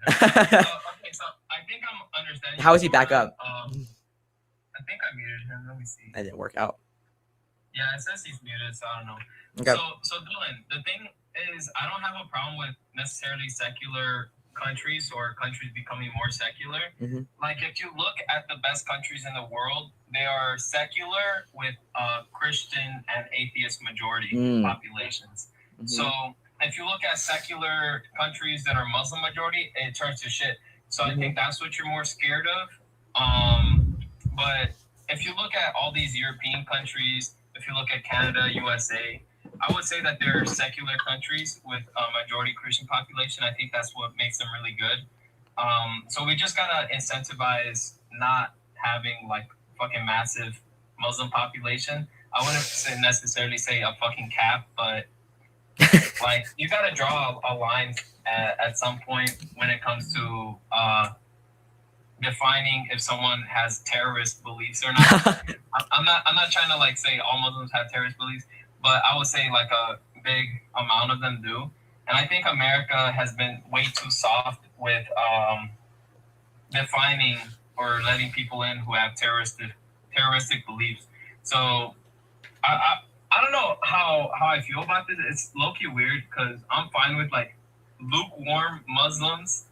Okay, so I think I'm understanding How you is he back sort of. up? I think I muted him. Let me see. That didn't work out. Yeah, it says he's muted, so I don't know. Okay. So Dylan, the thing is, I don't have a problem with necessarily secular countries or countries becoming more secular. Mm-hmm. Like if you look at the best countries in the world, they are secular with Christian and atheist majority populations. Mm-hmm. So if you look at secular countries that are Muslim majority, it turns to shit. So I think that's what you're more scared of. But if you look at all these European countries, if you look at Canada, USA, I would say that they're secular countries with a majority Christian population. I think that's what makes them really good. So we just gotta incentivize not having like fucking massive Muslim population. I wouldn't necessarily say a fucking cap, but like you gotta draw a line at some point when it comes to defining if someone has terrorist beliefs or not. I'm not trying to like say all Muslims have terrorist beliefs, but I would say like a big amount of them do. And I think America has been way too soft with defining or letting people in who have terroristic beliefs. So I, I I don't know how I feel about this. It's low key weird because I'm fine with like lukewarm Muslims,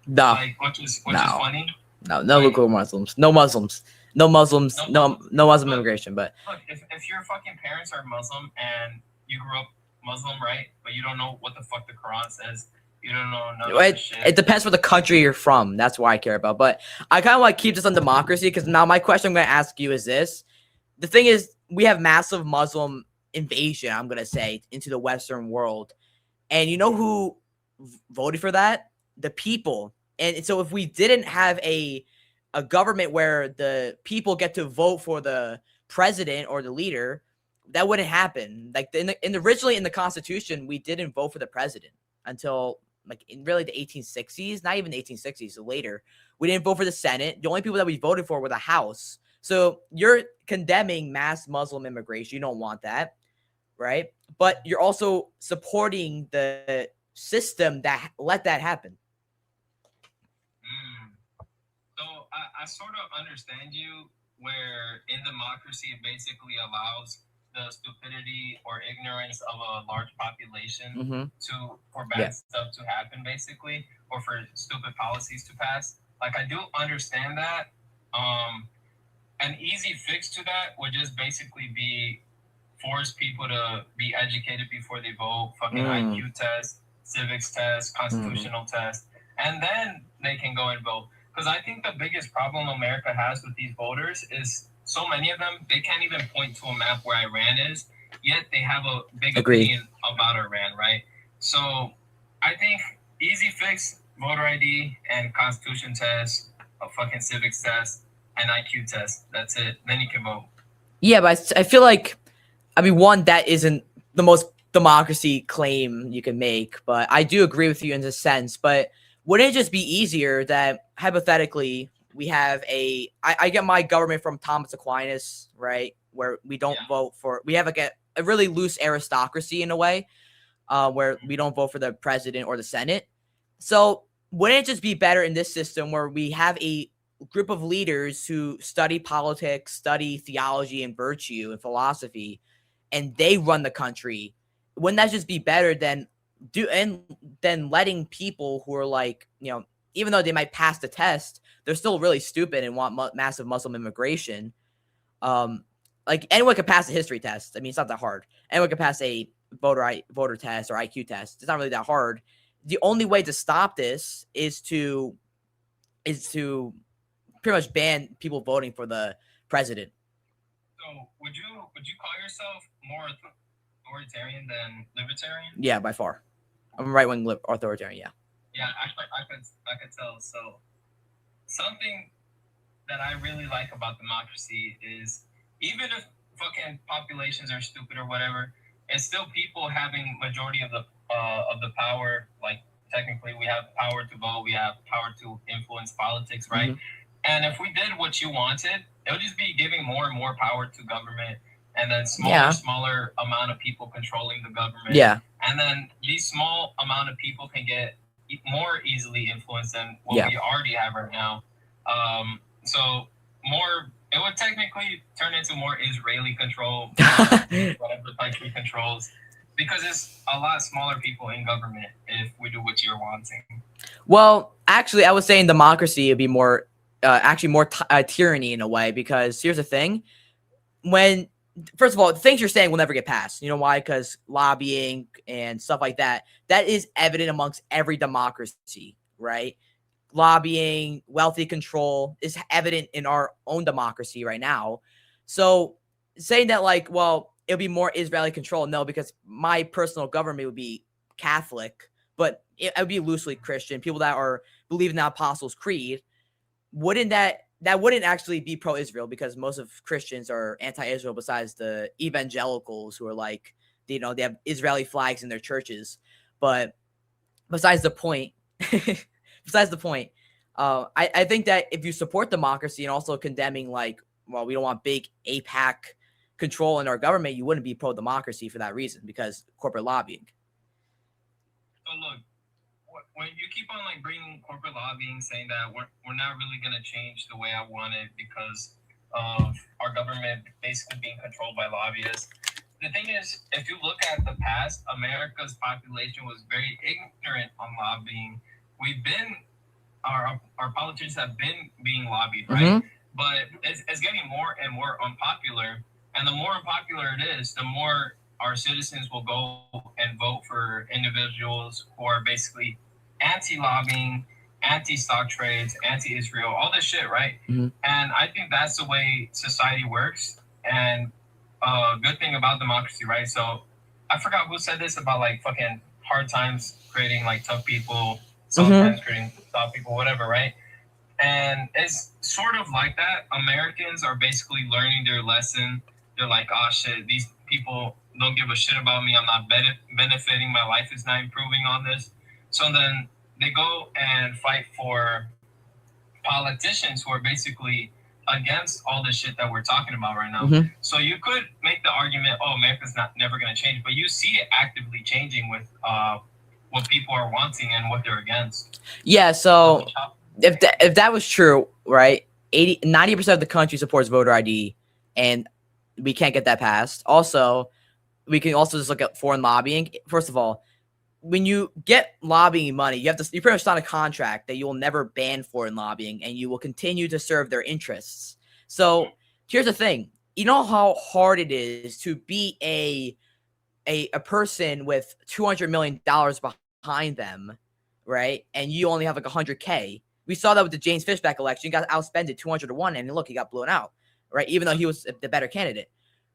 No. like which is funny. No lukewarm Muslims. No Muslims. No Muslims. No Muslim immigration. But look, if your fucking parents are Muslim and you grew up Muslim, right? But you don't know what the fuck the Quran says. You don't know none of this shit. It depends what the country you're from. That's why I care about. But I kind of want to keep this on democracy because now my question I'm going to ask you is this. The thing is, we have massive Muslim invasion, I'm going to say, into the Western world. And you know who voted for that? The people. And so if we didn't have a government where the people get to vote for the president or the leader, that wouldn't happen. Like originally in the Constitution, we didn't vote for the president until like in really the 1860s, not even the 1860s, so later. We didn't vote for the Senate. The only people that we voted for were the House. So you're condemning mass Muslim immigration. You don't want that, right? But you're also supporting the system that let that happen. So I sort of understand you where in democracy it basically allows the stupidity or ignorance of a large population for bad stuff to happen basically, or for stupid policies to pass. Like I do understand that. An easy fix to that would just basically be force people to be educated before they vote, fucking IQ test, civics test, constitutional test, and then they can go and vote. Because I think the biggest problem America has with these voters is so many of them, they can't even point to a map where Iran is, yet they have a big opinion about Iran, right? So I think easy fix, voter ID and constitution test, a fucking civics test, and IQ test. That's it. Then you can vote. Yeah, but I feel like, I mean, one, that isn't the most democracy claim you can make, but I do agree with you in this sense. But wouldn't it just be easier that hypothetically we have I get my government from Thomas Aquinas, right? Where we don't vote for, we have like a really loose aristocracy in a way, where we don't vote for the president or the Senate. So wouldn't it just be better in this system where we have a group of leaders who study politics, study theology and virtue and philosophy, and they run the country? Wouldn't that just be better than letting people who are like, even though they might pass the test, they're still really stupid and want massive Muslim immigration. Like anyone could pass a history test. I mean, it's not that hard. Anyone could pass a voter test or IQ test. It's not really that hard. The only way to stop this is to pretty much ban people voting for the president. So would you call yourself more authoritarian than libertarian? Yeah, by far. I'm right-wing authoritarian, yeah. Yeah, actually, I could tell. So something that I really like about democracy is even if fucking populations are stupid or whatever, it's still people having majority of the power. Like technically, we have power to vote, we have power to influence politics, right? And if we did what you wanted, it would just be giving more and more power to government, and then smaller amount of people controlling the government. Yeah. And then these small amount of people can get more easily influenced than what we already have right now. So more, it would technically turn into more Israeli control, whatever the country controls, because it's a lot smaller people in government if we do what you're wanting. Well, actually, I was saying democracy would be more, actually more tyranny in a way, because here's the thing. First of all, the things you're saying will never get passed. You know why? Because lobbying and stuff like that is evident amongst every democracy, right? Lobbying, wealthy control is evident in our own democracy right now. So saying that, like, well, it'll be more Israeli control, no, because my personal government would be Catholic, but it would be loosely Christian. People that are believe in the Apostles' Creed, wouldn't that wouldn't actually be pro-Israel, because most of Christians are anti-Israel, besides the evangelicals who are like, they have Israeli flags in their churches. But besides the point, I think that if you support democracy and also condemning, like, well, we don't want big APAC control in our government, you wouldn't be pro-democracy for that reason, because corporate lobbying. So look, when you keep on like bringing corporate lobbying, saying that we're not really gonna change the way I want it because of our government basically being controlled by lobbyists. The thing is, if you look at the past, America's population was very ignorant on lobbying. Our politicians have been being lobbied, right? Mm-hmm. But it's getting more and more unpopular. And the more unpopular it is, the more our citizens will go and vote for individuals who are basically anti-lobbying, anti-stock trades, anti-Israel, all this shit, right? Mm-hmm. And I think that's the way society works. And good thing about democracy, right? So I forgot who said this about like fucking hard times creating like tough people, sometimes creating tough people, whatever, right? And it's sort of like that. Americans are basically learning their lesson. They're like, oh shit, these people don't give a shit about me. I'm not benefiting. My life is not improving on this. So then they go and fight for politicians who are basically against all the shit that we're talking about right now. Mm-hmm. So you could make the argument, oh, America's never going to change, but you see it actively changing with what people are wanting and what they're against. Yeah, so if that was true, right, 90% of the country supports voter ID, and we can't get that passed. Also, we can also just look at foreign lobbying. First of all, when you get lobbying money, you pretty much sign a contract that you will never ban foreign lobbying, and you will continue to serve their interests. So here's the thing. You know how hard it is to be a person with $200 million behind them, right? And you only have like $100K. We saw that with the James Fishback election. He got outspended 200 to 1, and look, he got blown out, right? Even though he was the better candidate,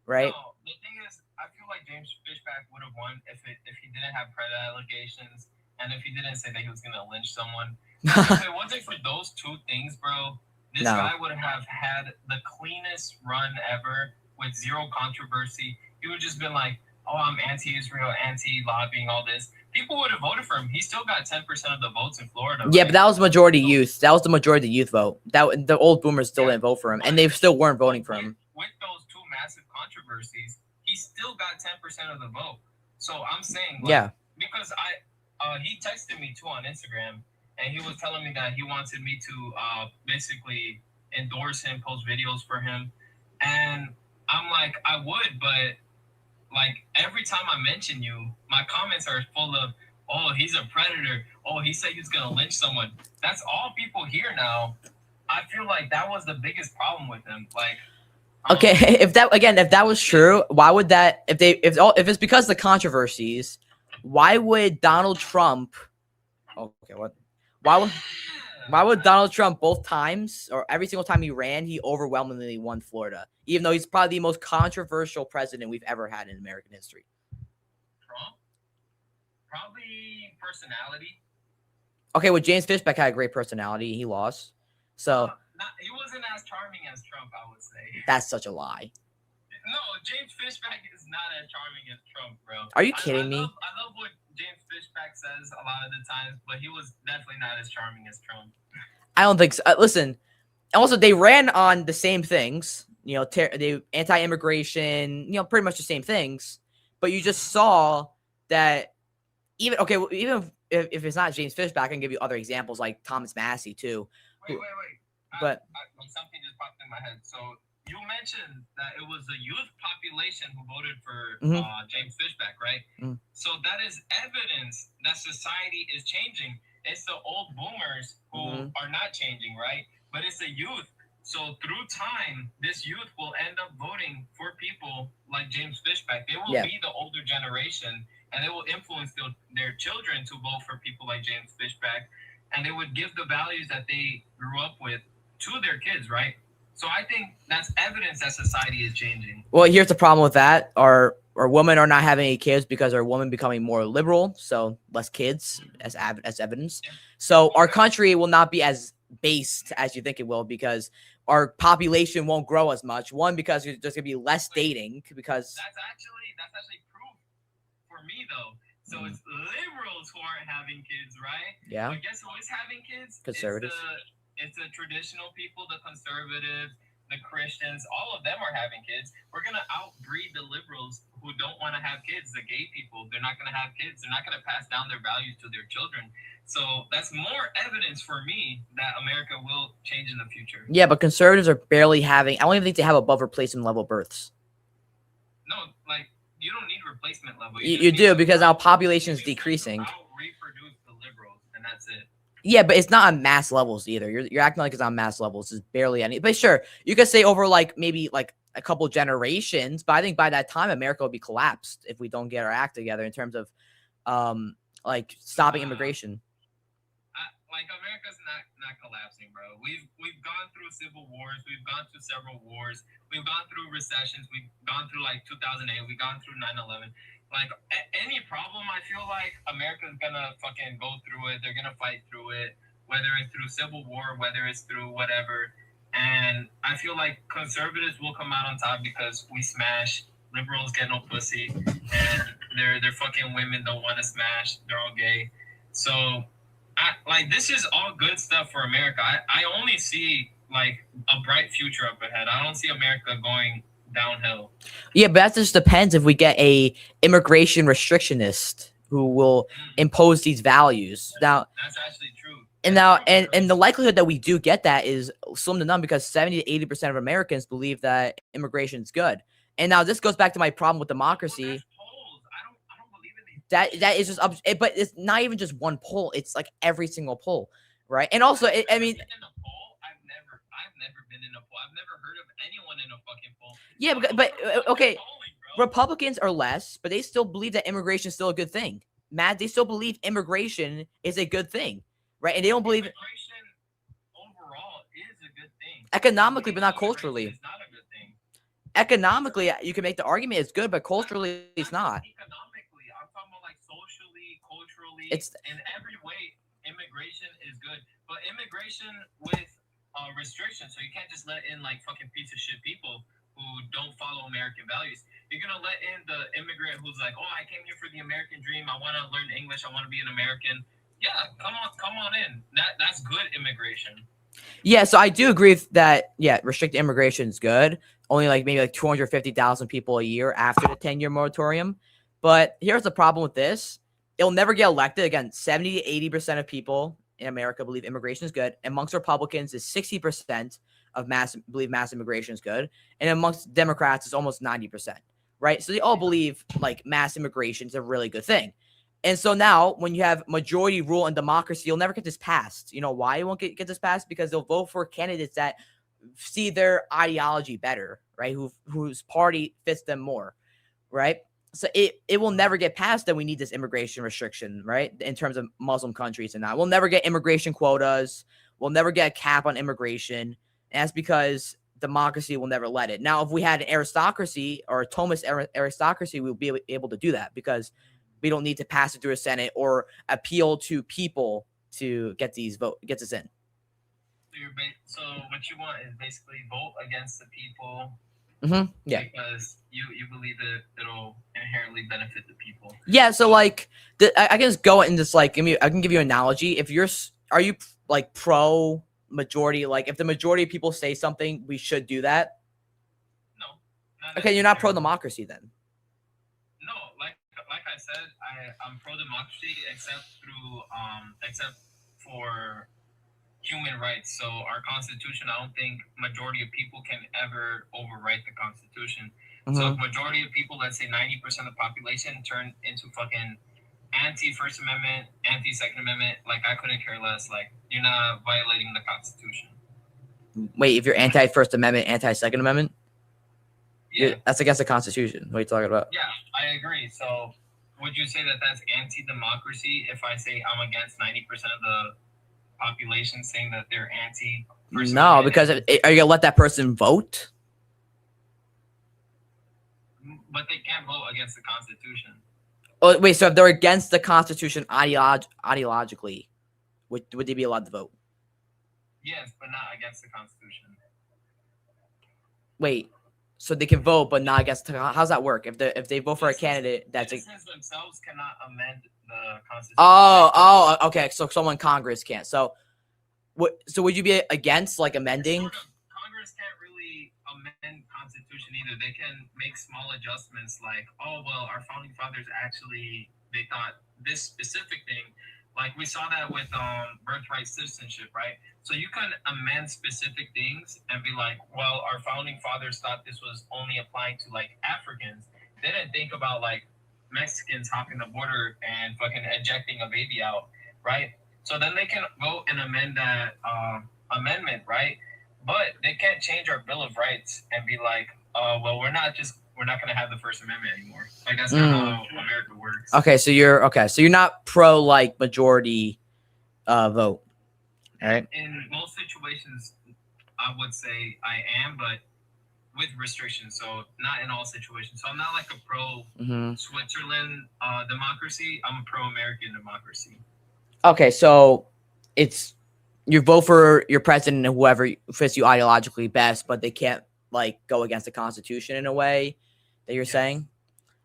right? No, the thing is, I feel like James Fishback would have won if he didn't have credit allegations and if he didn't say that he was going to lynch someone. If it wasn't for those two things, bro, this guy would have had the cleanest run ever with zero controversy. He would just been like, oh, I'm anti-Israel, anti-lobbying, all this. People would have voted for him. He still got 10% of the votes in Florida. Yeah, right? But that was majority youth. That was the majority youth vote. The old boomers still didn't vote for him, and they still weren't voting for him. With those two massive controversies, he still got 10% of the vote. So I'm saying, like, because he texted me too on Instagram, and he was telling me that he wanted me to basically endorse him, post videos for him, and I'm like, I would, but like every time I mention you, my comments are full of, oh, he's a predator. Oh, he said he's gonna lynch someone. That's all people hear now. I feel like that was the biggest problem with him. Like, okay, if that was true, why would that? If it's because of the controversies, why would Donald Trump? Okay, what? Why would Donald Trump both times, or every single time he ran, he overwhelmingly won Florida, even though he's probably the most controversial president we've ever had in American history? Trump? Probably personality. Okay, well, James Fishback had a great personality. He lost. So he wasn't as charming as Trump, I would say. That's such a lie. No, James Fishback is not as charming as Trump, bro. Are you kidding me? I love what James Fishback says a lot of the times, but he was definitely not as charming as Trump. I don't think so. Listen, also, they ran on the same things, you know, they anti-immigration, you know, pretty much the same things, but you just saw that even if it's not James Fishback, I can give you other examples like Thomas Massey too. Wait. But Something just popped in my head. So you mentioned that it was the youth population who voted for James Fishback, right? So that is evidence that society is changing. It's the old boomers who are not changing, right? But it's the youth. So through time, this youth will end up voting for people like James Fishback. They will be the older generation, and they will influence their children to vote for people like James Fishback, and they would give the values that they grew up with to their kids, right? So I think that's evidence that society is changing. Well, here's the problem with that: our women are not having any kids because our women becoming more liberal, so less kids as evidence. So our country will not be as based as you think it will because our population won't grow as much. One, because there's just gonna be less dating. Because that's actually proof for me though. So it's liberals who aren't having kids, right? Yeah. But guess who is having kids? Conservatives. It's the traditional people, the conservatives, the Christians. All of them are having kids. We're gonna outbreed the liberals who don't want to have kids. The gay people, they're not gonna have kids. They're not gonna pass down their values to their children. So that's more evidence for me that America will change in the future. Yeah, but conservatives are barely having. I don't even think they have above replacement level births. No, like you don't need replacement level. You do because our population is decreasing. Reproduce the liberals, and that's it. Yeah, but it's not on mass levels either. You're acting like it's on mass levels. It's barely any. But sure, you could say over like maybe like a couple generations. But I think by that time, America will be collapsed if we don't get our act together in terms of like stopping immigration. Like America's not collapsing, bro. We've gone through civil wars. We've gone through several wars. We've gone through recessions. We've gone through like 2008. We've gone through 9/11. Like any problem, I feel like America's gonna fucking go through it. They're gonna fight through it, whether it's through civil war, whether it's through whatever. And I feel like conservatives will come out on top because we smash. Liberals get no pussy, and their fucking women don't want to smash. They're all gay. So. This is all good stuff for America. I only see like a bright future up ahead. I don't see America going downhill. Yeah, but that just depends if we get a immigration restrictionist who will impose these values. Now that's actually true. And the likelihood that we do get that is slim to none because 70 to 80% of Americans believe that immigration is good. And now this goes back to my problem with democracy. That is just but it's not even just one poll. It's like every single poll, right? And also, I mean, I've never been in a poll. I've never heard of anyone in a fucking poll. Yeah, but okay, Republicans are less, but they still believe that immigration is still a good thing. Matt, they still believe immigration is a good thing, right? And they don't believe immigration overall is a good thing. Economically, but not culturally. It's not a good thing. Economically, you can make the argument it's good, but culturally, it's not. It's in every way, immigration is good, but immigration with restrictions. So you can't just let in like fucking piece of shit people who don't follow American values. You're gonna let in the immigrant who's like, oh, I came here for the American dream. I want to learn English. I want to be an American. Yeah, come on in. That's good immigration. Yeah, so I do agree with that. Yeah, restricted immigration is good. Only like maybe like 250,000 people a year after the 10-year moratorium. But here's the problem with this. It'll never get elected. Again, 70 to 80% of people in America believe immigration is good. Amongst Republicans is 60% of believe mass immigration is good. And amongst Democrats is almost 90%, right? So they all believe like mass immigration is a really good thing. And so now when you have majority rule and democracy, you'll never get this passed. You know why you won't get this passed? Because they'll vote for candidates that see their ideology better, right? Whose party fits them more, right? So it will never get passed that we need this immigration restriction, right? In terms of Muslim countries and that. We'll never get immigration quotas. We'll never get a cap on immigration. And that's because democracy will never let it. Now, if we had an aristocracy or a Thomist aristocracy, we would be able to do that because we don't need to pass it through a Senate or appeal to people to get us in. So what you want is basically vote against the people. Mm-hmm. Yeah, because you believe that it'll inherently benefit the people. Yeah, so like I can just go in this like I can give you an analogy. Are you like pro majority? Like if the majority of people say something, we should do that. No. Okay, you're not pro democracy then. No, like I said, I'm pro democracy except for human rights. So our constitution, I don't think majority of people can ever overwrite the constitution. So if majority of people, let's say 90% of the population, turn into fucking anti-First Amendment, anti-Second Amendment, like I couldn't care less. Like you're not violating the Constitution. Wait, if you're anti-First Amendment, anti-Second Amendment, yeah, that's against the Constitution. What are you talking about? Yeah, I agree. So would you say that that's anti-democracy if I say I'm against 90% of the population saying that they're anti? No, because are you gonna let that person vote? But they can't vote against the Constitution. Oh, wait, so if they're against the Constitution ideologically, would they be allowed to vote? Yes, but not against the Constitution. Wait, so they can vote, but not against. How's that work? If they vote for a candidate that's citizens themselves cannot amend the Constitution. Oh, okay. So someone in Congress can't. So, So would you be against like amending? Congress can't really amend Constitution either. They can make small adjustments, like, oh well, our founding fathers actually they thought this specific thing. Like we saw that with birthright citizenship, right? So you can amend specific things and be like, well, our founding fathers thought this was only applying to like Africans. They didn't think about like Mexicans hopping the border and fucking ejecting a baby out, right? So then they can go and amend that amendment, right? But they can't change our Bill of Rights and be like, well, we're not going to have the First Amendment anymore. Like that's not how America works. Okay, so you're not pro like majority vote, right? In most situations, I would say I am, but with restrictions. So not in all situations. So I'm not like a pro Switzerland democracy. I'm a pro American democracy. Okay, so it's you vote for your president and whoever fits you ideologically best, but they can't like go against the Constitution in a way that you're saying.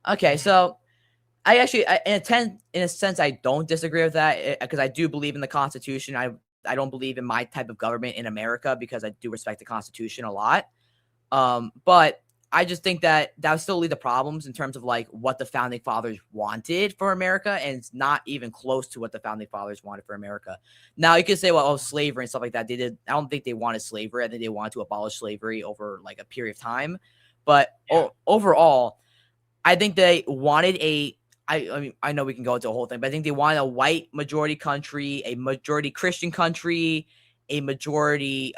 Okay, so I actually, in a sense, I don't disagree with that because I do believe in the Constitution. I don't believe in my type of government in America because I do respect the Constitution a lot. But I just think that would still lead to problems in terms of like what the founding fathers wanted for America, and it's not even close to what the founding fathers wanted for America. Now you could say, well, slavery and stuff like that. I don't think they wanted slavery. I think they wanted to abolish slavery over like a period of time. But overall, I think they wanted I mean, I know we can go into a whole thing, but I think they wanted a white majority country, a majority Christian country, a majority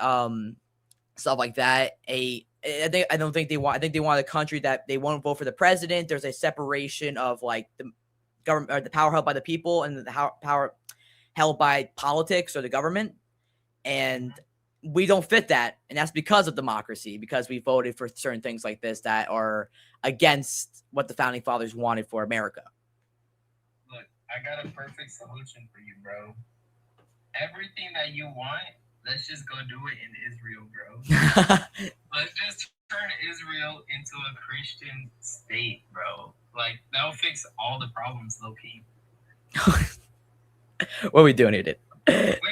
stuff like that. I think they want a country that they won't vote for the president. There's a separation of like the government or the power held by the people and the power held by politics or the government. And we don't fit that. And that's because of democracy, because we voted for certain things like this that are against what the founding fathers wanted for America. Look, I got a perfect solution for you, bro. Everything that you want, let's just go do it in Israel, bro. Let's just turn Israel into a Christian state, bro. Like, that'll fix all the problems, low-key. What are we doing here, dude? We